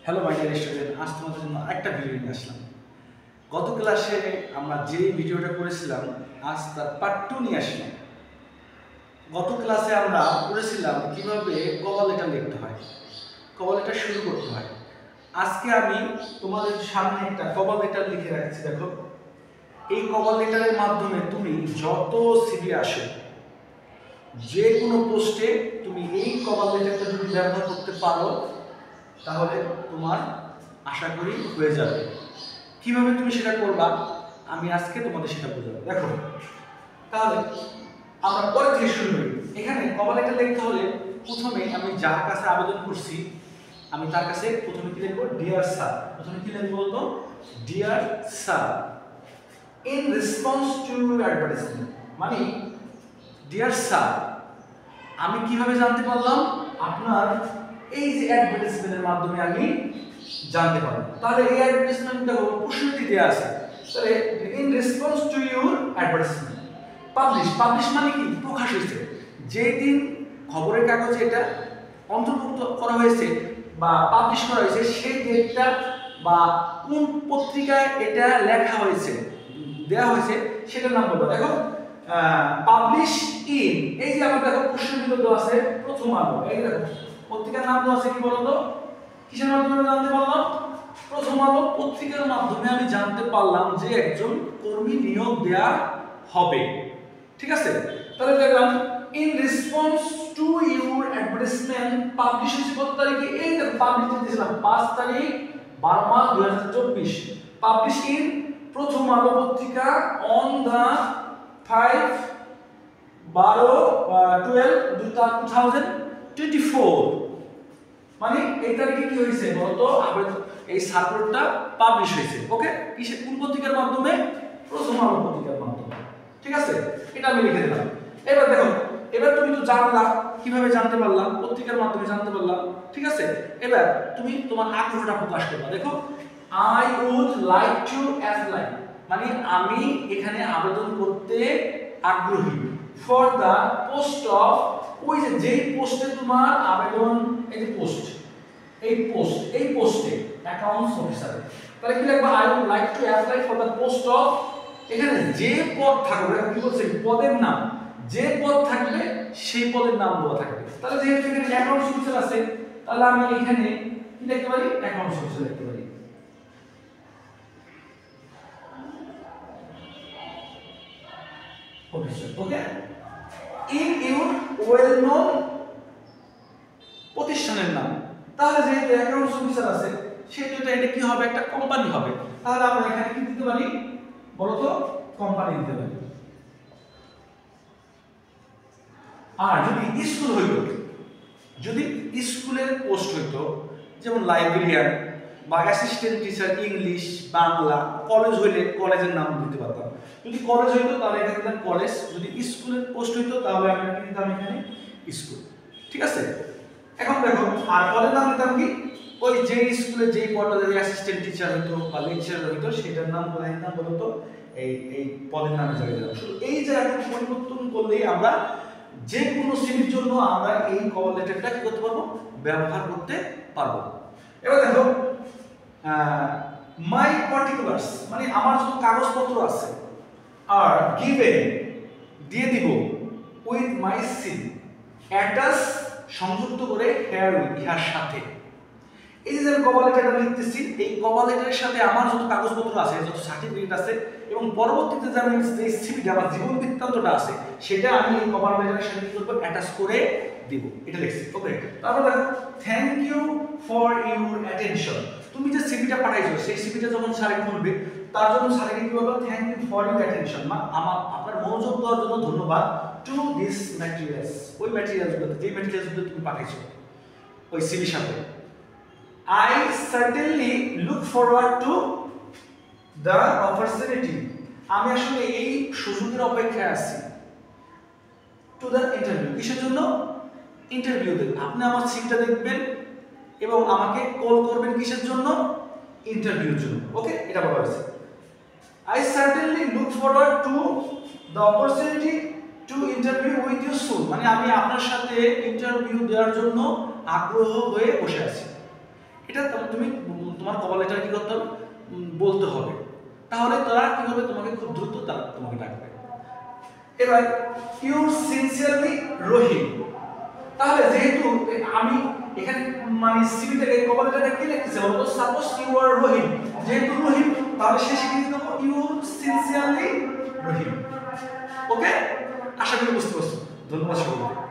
Hello my dear student, আজ তোমাদের জন্য আরেকটা ভিডিও নিয়ে আসলাম। গত ক্লাসে আমরা যে ভিডিওটা করেছিলাম আজ তার পার্ট 2 নিয়ে আসলাম। গত ক্লাসে আমরা করেছিলাম কিভাবে কভার লেটার লিখতে হয়, কভার লেটার শুরু করতে হয়। আজকে আমি তোমাদের সামনে একটা কভার লেটার লিখে রাখছি। দেখো, এই কভার লেটারের মাধ্যমে তুমি যত সিভি আসে, যে কোনো পোস্টে তুমি এই কভার লেটারটা যদি ব্যবহার করতে পারো তাহলে তোমার আশা করি হয়ে যাবে। কিভাবে তুমি সেটা করবা আমি আজকে তোমাদের সেটা বোঝাবো। দেখো, তাহলে আমরা পরে থেকে শুরু করি। এখানে কভার লেটার লিখতে হলে প্রথমে আমি যার কাছে আবেদন করছি আমি তার কাছে প্রথমে কি লিখবো, ডিয়ার স্যার। প্রথমে কি লিখবো বলতো, dear sir in response to advertisement. মানে ডিয়ার স্যার, আমি কিভাবে জানতে পারলাম আপনার এই যে অ্যাডভার্টাইজমেন্টের মাধ্যমে আমি জানতে পারলাম। তাহলে এই অ্যাডভার্টাইজমেন্টটা প্রশ্নটি দেয়া আছে, তাহলে in response to your advertisement publish মানে কি, প্রকাশ হয়েছে। যেই দিন খবরের কাগজে এটা অন্তর্ভুক্ত করা হয়েছে বা পাবলিশ করা হয়েছে সেই ডেটটা বা কোন পত্রিকায় এটা লেখা হয়েছে দেওয়া হয়েছে সেটার নাম বলবো। দেখো, পাবলিশ ইন, এই যে আমার দেখো প্রশ্নগুলো দেওয়া আছে প্রথম আলো, এই দেখো পত্রিকার নাম দেওয়া আছে কি বলতো, কিসের মাধ্যমে জানতে পারলাম, প্রথম আলো পত্রিকার মাধ্যমে আমি জানতে পারলাম যে একজন কর্মী নিয়োগ দেয়া হবে। ঠিক আছে, তাহলে দেখলাম in response to your advertisement publish হয়েছে কত তারিখে, এই দেখো পাবলিশ দিয়েছিলাম 5 তারিখ 12 মাস 2024। পাবলিশ ইন প্রথম আলো পত্রিকা অন দা 5/12/2024। মানে এই তারিখে কি হয়েছে বলতো, এই সার্কুলারটা পাবলিশ হয়েছে। ওকে, কিসে, কোন পত্রিকার মাধ্যমে, প্রথম আলো পত্রিকার মাধ্যমে। ঠিক আছে, এটা আমি লিখে দিলাম। এবার দেখো, এবার তুমি তো জানলা কিভাবে জানতে পারলাম, পত্রিকার মাধ্যমে জানতে পারলাম। ঠিক আছে, এবার তুমি তোমার আগ্রহটা প্রকাশ করবা। দেখো, I would like to apply, মানে আমি এখানে আবেদন করতে আগ্রহী ফর দা পোস্ট অফ, ওই যে যেই পোস্টে তোমার আবেদন, এই যে পোস্ট, এই পোস্টে অ্যাকাউন্টস অফিসার। তাহলে কি লিখবা, I would like to apply for the post of, এখানে যে পদ থাকবে, কি বলছে, পদের নাম, যে পদ থাকবে সেই পদের নাম দেওয়া থাকবে। তাহলে যেহেতু এখানে অ্যাকাউন্টস অফিসার আছে, তাহলে আমি এখানে কি লিখতে পারি, অ্যাকাউন্টস অফিসার লিখতে পারি। Officer, okay, in your well known প্রতিষ্ঠানের নাম। তাহলে যেহেতু অ্যাকাউন্টস অফিসার আছে সেহেতু এটা কি হবে, একটা কোম্পানি হবে। তাহলে আমরা এখানে কি দিতে পারি বলতো, কোম্পানি দিতে পারি। আর যদি স্কুল হইতো, যদি স্কুলের পোস্ট হইতো, যেমন লাইব্রেরিয়ান বা assistant teacher English Bangla, college হইলে কলেজের নাম দিতে পারতাম। যদি কলেজ হইতো তাহলে এখানে দিতাম কলেজ, যদি স্কুলের পোস্ট হইতো তাহলে আমরা কি দিতাম, এখানে স্কুল। ঠিক আছে, এখন দেখো, আর পদের নাম দিতাম কি, ওই যে স্কুলে যেই পদটা, যদি অ্যাসিস্ট্যান্ট টিচার হইতো বা লেকচারার হইতো সেটার নাম কোথায় দিতাম বলতো, এই পদের নামে জায়গায় দিতাম। শুধু এই জায়গাটা পরিবর্তন করলেই আমরা যে কোনো সিভির জন্য আমরা এই কভার লেটারটা কি করতে পারবো, ব্যবহার করতে পারবো। এবার দেখো, মাই পার্টিকুলার্স, মানে আমার যত কাগজপত্র আছে, আর গিভেন দিয়ে দিব, উইথ মাই সিভি অ্যাটাচ সংযুক্ত করে, হেয়ার উইথ ইহার সাথে। এই যে আমি কভার লেটারটা লিখতেছি, এই কভার লেটারের সাথে আমার যত কাগজপত্র আছে, যত সার্টিফিকেট আছে, এবং পরবর্তীতে যে আমি যে সিভিটা আমার জীবন বৃত্তান্তটা আছে সেটা আমি এই কভার লেটারের সাথে কি করব, অ্যাটাচ করে দিব। এটা লিখছি। ওকে, তারপর দেখো, thank you for your attention. তুমি যে সিভিটা পাঠাইছো সেই সিভিটা যখন স্যারে খুলবে তার জন্য স্যারে কি বলবো, thank you for your attention, আপনার মনোযোগ দেওয়ার জন্য ধন্যবাদ, টু দিস ম্যাটেরিয়ালস, ওই ম্যাটেরিয়ালসগুলো, যে ম্যাটেরিয়ালসগুলো তুমি পাঠাইছো ওই সিভির সাথে। I certainly look forward to the opportunity, আমি আসলে এই সুযোগের অপেক্ষায় আছি, টু দ্য ইন্টারভিউ, কিসের জন্য, ইন্টারভিউ দেবেন আপনি, আমার সিভিটা দেখবেন এবং আমাকে কল করবেন কিসের জন্য, ইন্টারভিউর জন্য। ওকে, এটা বলা হয়েছে। I certainly look forward to the opportunity to interview with you soon, মানে আমি আপনার সাথে ইন্টারভিউ দেওয়ার জন্য আগ্রহ হয়ে বসে আছি। এটা তুমি তোমার কভার লেটারে কি করতে হবে, বলতে হবে, তাহলে তারা কি হবে, তোমাকে খুব দ্রুত তারা তোমাকে ডাকবে। এবার ইউর সিনসিয়ারলি রহিম, তাহলে যেহেতু আমি এখানে মানে সিভিটাকে কভার লেটারে কি লিখতেছি বলতো, সাপোজ ইউ আর রহিম, যেহেতু রহিম তাহলে শেষে কি দিতে হবে, ইউর সিনসিয়ারলি রহিম। ওকে, আশা করি বুঝতে পারছো। ধন্যবাদ সকলকে।